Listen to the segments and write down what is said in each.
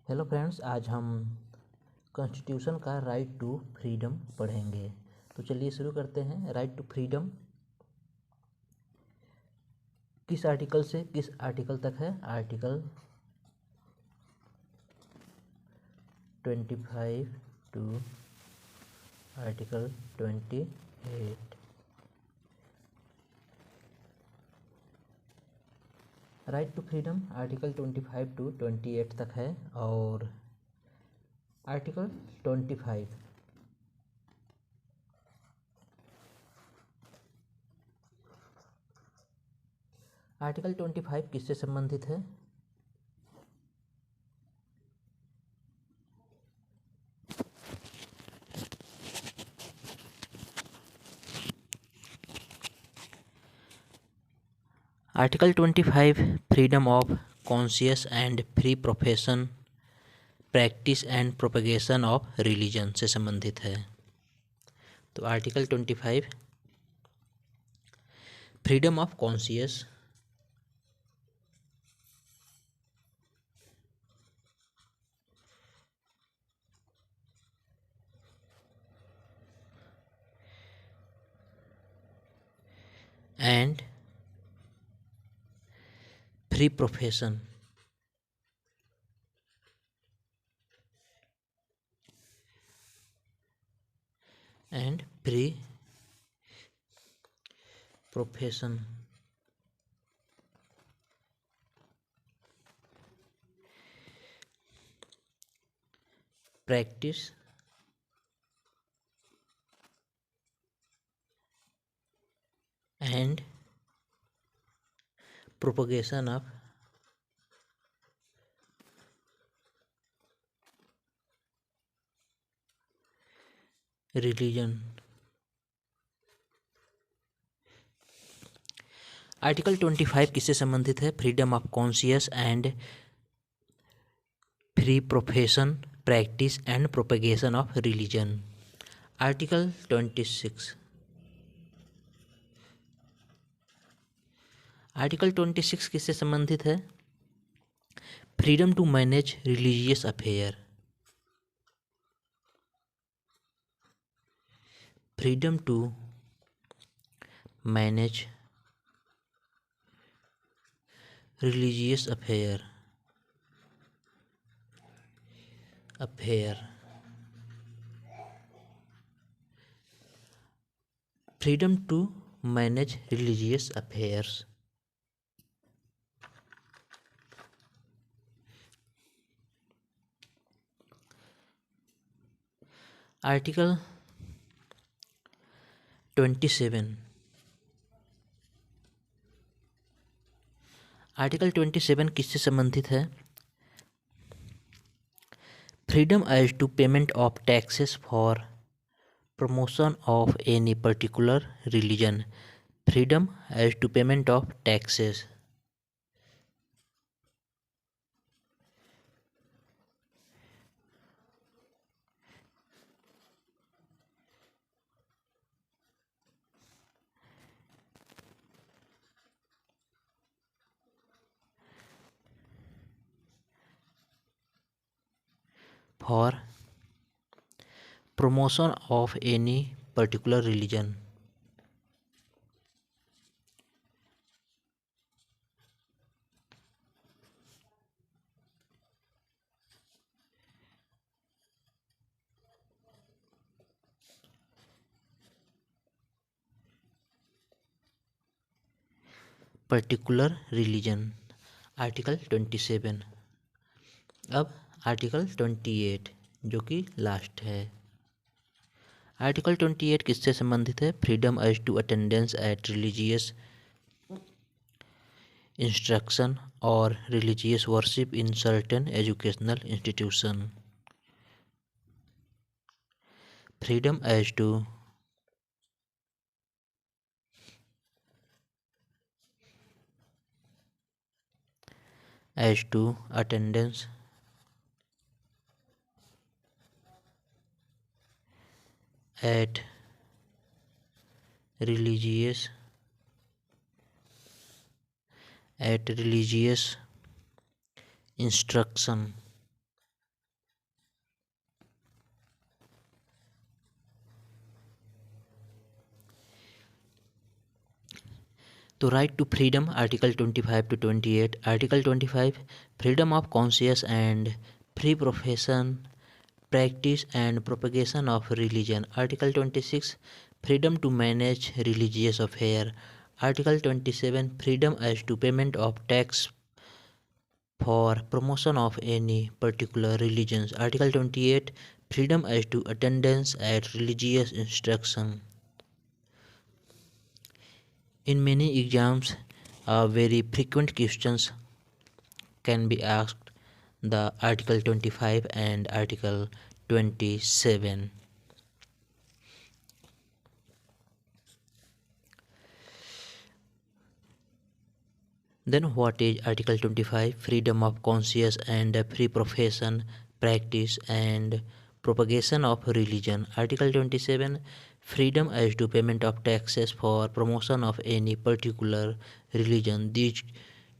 Hello friends, आज हम constitution का राइट टू फ्रीडम पढ़ेंगे। तो चलिए शुरू करते हैं। राइट टू फ्रीडम किस आर्टिकल से किस आर्टिकल तक है? Article 25 to article 28। Right to freedom article 25 to 28 तक है। और आर्टिकल 25 आर्टिकल 25 किससे संबंधित है? Article 25 freedom of conscious and free profession practice and propagation of religion से संबंधित है। तो article 25 freedom of conscious and free profession and free profession practice and propagation of religion. Article 25 किससे संबंधित है? Freedom of conscious and free profession practice and propagation of religion. Article 26 article 26 किससे संबंधित है? Freedom to manage religious affair freedom to manage religious affair freedom to manage religious affairs. Article 27 article 27 किससे संबंधित है? Freedom as to payment of taxes for promotion of any particular religion freedom as to payment of taxes for promotion of any particular religion particular religion. Article 27। अब article 28 जो कि last है। Article 28 किससे संबंधित है? Freedom as to attendance at religious instruction और religious worship in certain educational institution freedom as to attendance at religious instruction तो right to freedom article 25 to 28. Article 25 freedom of conscious and free profession practice and propagation of religion. Article 26 freedom to manage religious affair. Article 27 freedom as to payment of tax for promotion of any particular religions. Article 28 freedom as to attendance at religious instruction. In many exams, very frequent questions can be asked the Article 25 and Article 27. Then what is Article 25? Freedom of conscience and free profession, practice and propagation of religion. Article 27 freedom as to payment of taxes for promotion of any particular religion. These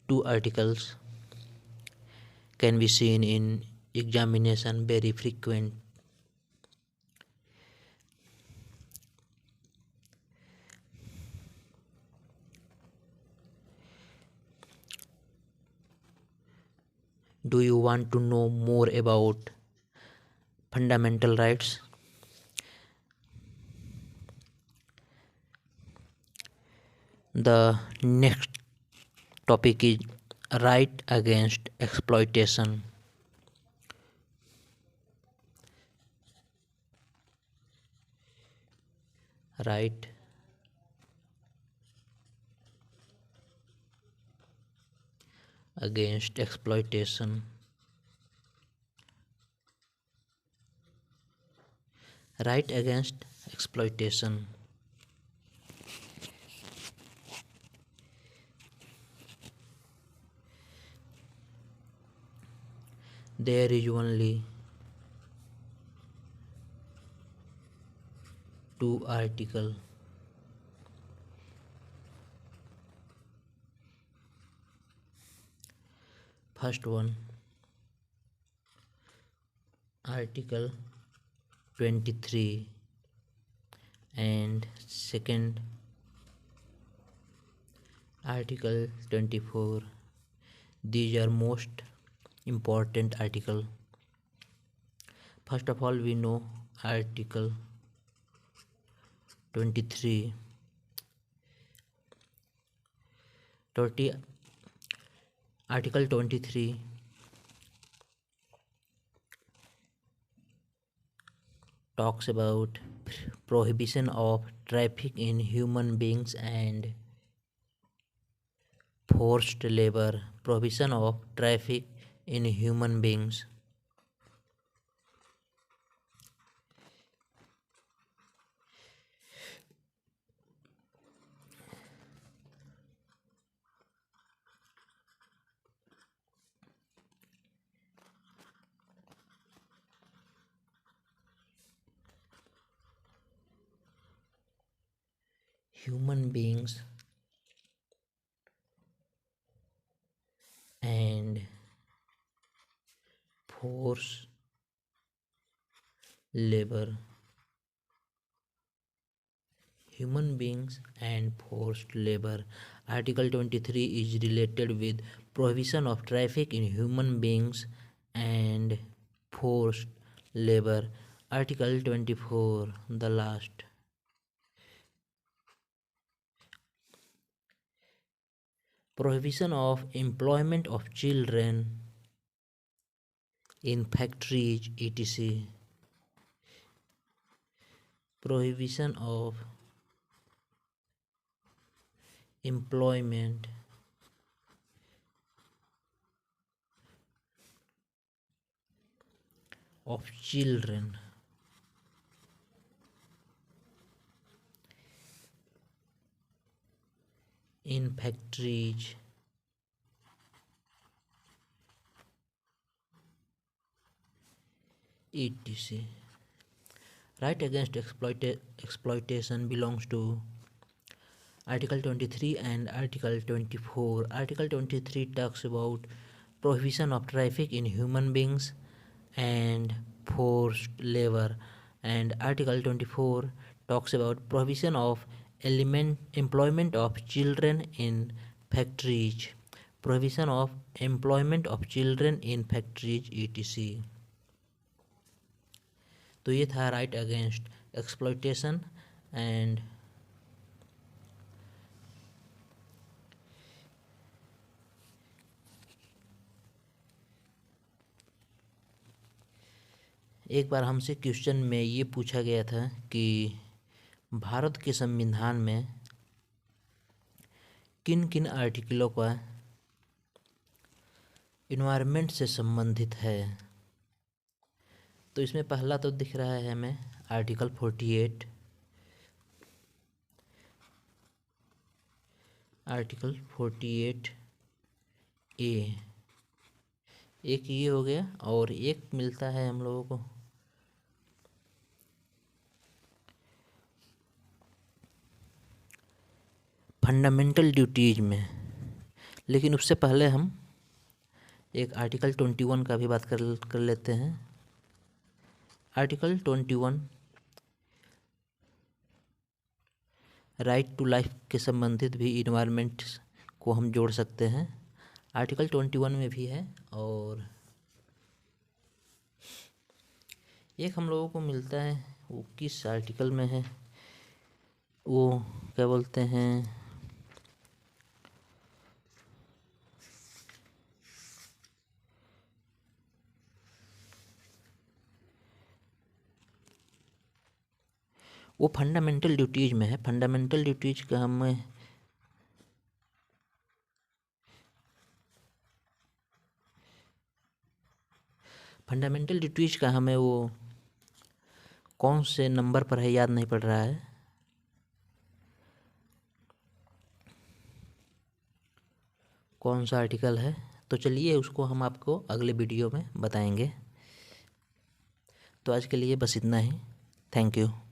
two articles can be seen in examination very frequent. Do you want to know more about fundamental rights? The next topic is right against exploitation. Right against exploitation. Right against exploitation. There is only two articles. First one, Article 23, and second, Article 24. These are most important article. First of all, we know Article 23. Article 23 talks about prohibition of traffic in human beings and forced labor. Prohibition of traffic in human beings. Human beings and forced labor. Human beings and forced labor. Article 23 is related with prohibition of traffic in human beings and forced labor. Article 24, the last. Prohibition of employment of children in factories, etc. Prohibition of employment of children in factories, etc. Right against exploitation belongs to Article 23 and Article 24. Article 23 talks about prohibition of traffic in human beings and forced labor, and Article 24 talks about prohibition of employment of children in factories, prohibition of employment of children in factories ETC। तो ये था right against exploitation and एक बार हमसे question में ये पूछा गया था कि भारत के संविधान में किन किन आर्टिकलों का इन्वायरमेंट से संबंधित है। तो इसमें पहला तो दिख रहा है हमें आर्टिकल 48, आर्टिकल 48A, एक ये हो गया और एक मिलता है हम लोगों को फंडामेंटल ड्यूटीज में। लेकिन उससे पहले हम एक आर्टिकल 21 का भी बात कर लेते हैं। आर्टिकल 21 राइट टू लाइफ के संबंधित भी इन्वायरमेंट को हम जोड़ सकते हैं, आर्टिकल 21 में भी है। और एक हम लोगों को मिलता है, वो किस आर्टिकल में है, वो क्या बोलते हैं, वो फंडामेंटल ड्यूटीज में है। फंडामेंटल ड्यूटीज का हमें वो कौन से नंबर पर है याद नहीं पड़ रहा है। कौन सा आर्टिकल है, तो चलिए उसको हम आपको अगले वीडियो में बताएंगे। तो आज के लिए बस इतना ही। Thank you.